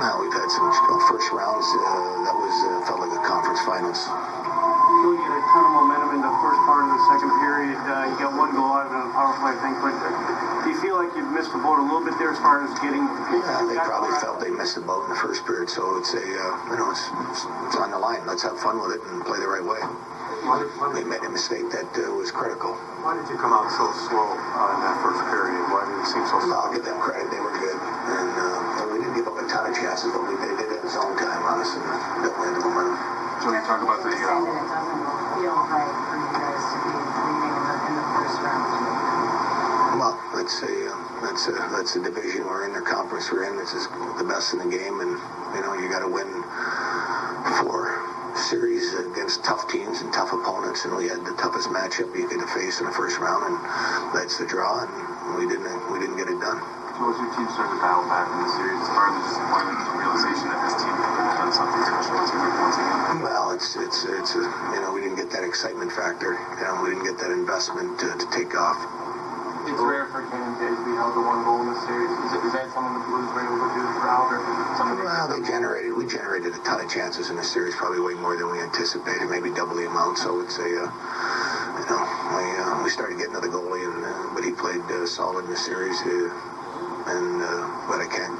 We've had some first rounds that was felt like a conference finals. You had a ton of momentum in the first part of the second period. You got one goal out of it on a power play, I think. But do you feel like you've missed the boat a little bit there as far as getting? Yeah, they probably felt they missed the boat in the first period. So it's it's on the line. Let's have fun with it and play the right way. They made a mistake that was critical. Why did you come out so slow in that first period? Why did it seem so slow? I'll give them credit. They were good. And we didn't give up a ton of chances, but they did it in his own time on us and definitely had the momentum. So you talk about the... It doesn't feel right for you guys to be leading in the first round. Well, that's a division we're in, the conference we're in. This is the best in the game, and you got to win 4 series against tough teams and tough opponents, and we had the toughest matchup you could face in the first round, and that's the draw, and we didn't get it done. So as your team started to battle back in the series, as far as the disappointment, the realization that this team could have done something special to win once again? Well, we didn't get that excitement factor. We didn't get that investment to take off. It's rare for Ken and Jay to be held to 1 goal in this series. Is that something the Blues were able to do throughout, or something? Well, we generated a ton of chances in the series, probably way more than we anticipated, maybe double the amount. So it's we started getting to the goalie, but he played solid in the series, but I can't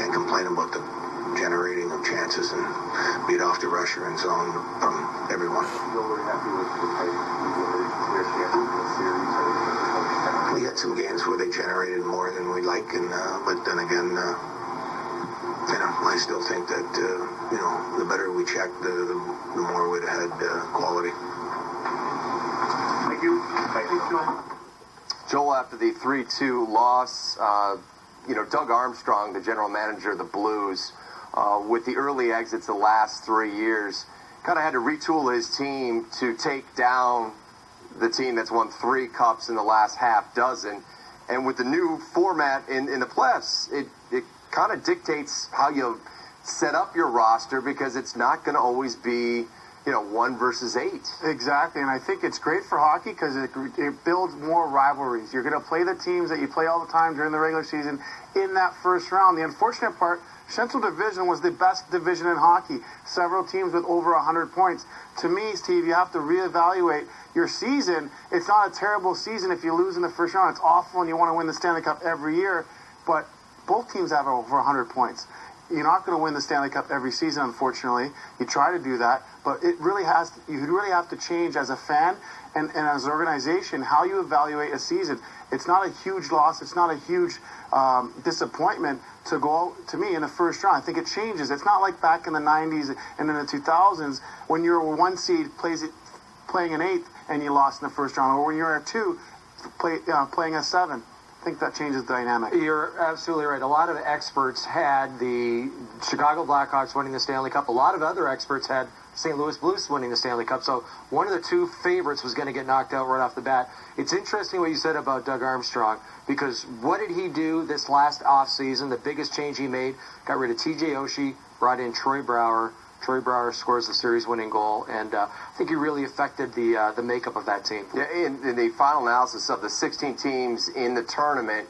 complain about the generating of chances and beat off the rusher and zone from everyone. You're really happy with how you clear chances in the series? We had some games where they generated more than we like, but then again, I still think that the better we checked, the more we'd have had quality. Thank you. Thank you, Joel. Joel, after the 3-2 loss, Doug Armstrong, the general manager of the Blues, with the early exits the last 3 years, kind of had to retool his team to take down the team that's won 3 cups in the last half dozen. And with the new format in the playoffs, it kind of dictates how you set up your roster, because it's not going to always be 1 versus 8. Exactly, and I think it's great for hockey because it builds more rivalries. You're going to play the teams that you play all the time during the regular season in that first round. The unfortunate part, Central Division was the best division in hockey. Several teams with over 100 points. To me, Steve, you have to reevaluate your season. It's not a terrible season if you lose in the first round. It's awful and you want to win the Stanley Cup every year, but both teams have over 100 points. You're not going to win the Stanley Cup every season, unfortunately. You try to do that, but you really have to change as a fan and as an organization how you evaluate a season. It's not a huge loss. It's not a huge disappointment to go out, to me, in the first round. I think it changes. It's not like back in the 90s and in the 2000s when you're a 1 seed playing an 8th and you lost in the first round, or when you're a 2 playing a 7. I think that changes the dynamic. You're absolutely right. A lot of experts had the Chicago Blackhawks winning the Stanley Cup. A lot of other experts had St. Louis Blues winning the Stanley Cup. So one of the 2 favorites was going to get knocked out right off the bat. It's interesting what you said about Doug Armstrong, because what did he do this last offseason? The biggest change he made, got rid of T.J. Oshie, brought in Troy Brouwer. Troy Brouwer scores the series-winning goal, and I think he really affected the makeup of that team. Yeah, in the final analysis of the 16 teams in the tournament,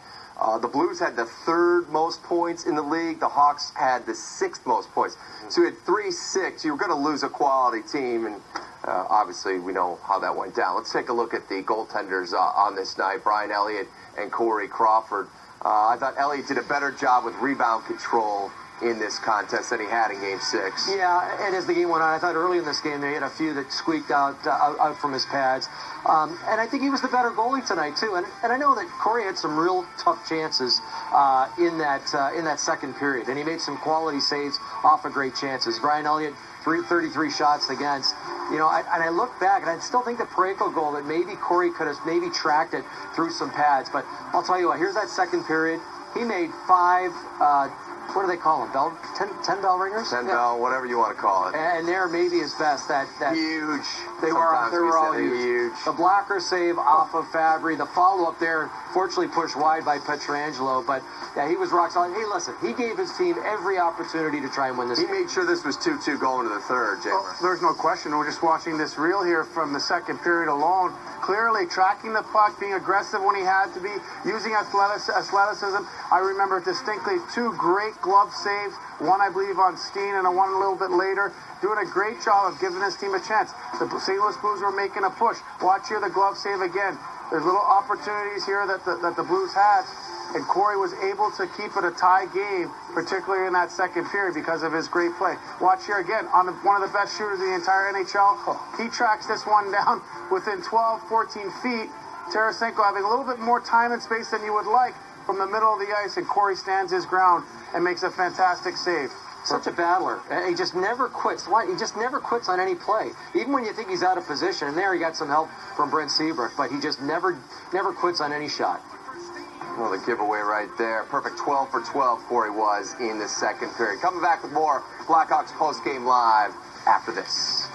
the Blues had the 3rd most points in the league. The Hawks had the 6th most points. So you had 3-6. You were going to lose a quality team, and obviously we know how that went down. Let's take a look at the goaltenders on this night, Brian Elliott and Corey Crawford. I thought Elliott did a better job with rebound control in this contest than he had in Game 6. Yeah, and as the game went on, I thought early in this game they had a few that squeaked out from his pads. And I think he was the better goalie tonight, too. And I know that Corey had some real tough chances in that second period. And he made some quality saves off of great chances. Brian Elliott, 33 shots against. And I look back, and I still think the Parayko goal that maybe Corey could have maybe tracked it through some pads. But I'll tell you what, here's that second period. He made 5... what do they call them? 10 bell ringers? 10 bell, whatever you want to call it. And there maybe his best. That huge. They were all huge. The blocker save off of Fabry. The follow-up there, fortunately pushed wide by Pietrangelo. But yeah, he was rock solid. Hey, listen, he gave his team every opportunity to try and win this game. He made sure this was 2-2 going to the 3rd, Jamer. Well, there's no question. We're just watching this reel here from the second period alone. Clearly tracking the puck, being aggressive when he had to be, using athleticism. I remember distinctly 2 great glove saves, one I believe on Steen and one a little bit later, doing a great job of giving his team a chance. The St. Louis Blues were making a push. Watch here the glove save again. There's little opportunities here that the Blues had, and Corey was able to keep it a tie game, particularly in that second period because of his great play. Watch here again, on one of the best shooters in the entire NHL. He tracks this one down within 12, 14 feet. Tarasenko having a little bit more time and space than you would like from the middle of the ice, and Corey stands his ground and makes a fantastic save. Such a battler. He just never quits. He just never quits on any play. Even when you think he's out of position, and there he got some help from Brent Seabrook, but he just never quits on any shot. Well, the giveaway right there. Perfect 12 for 12 Corey was in the second period. Coming back with more Blackhawks post-game live after this.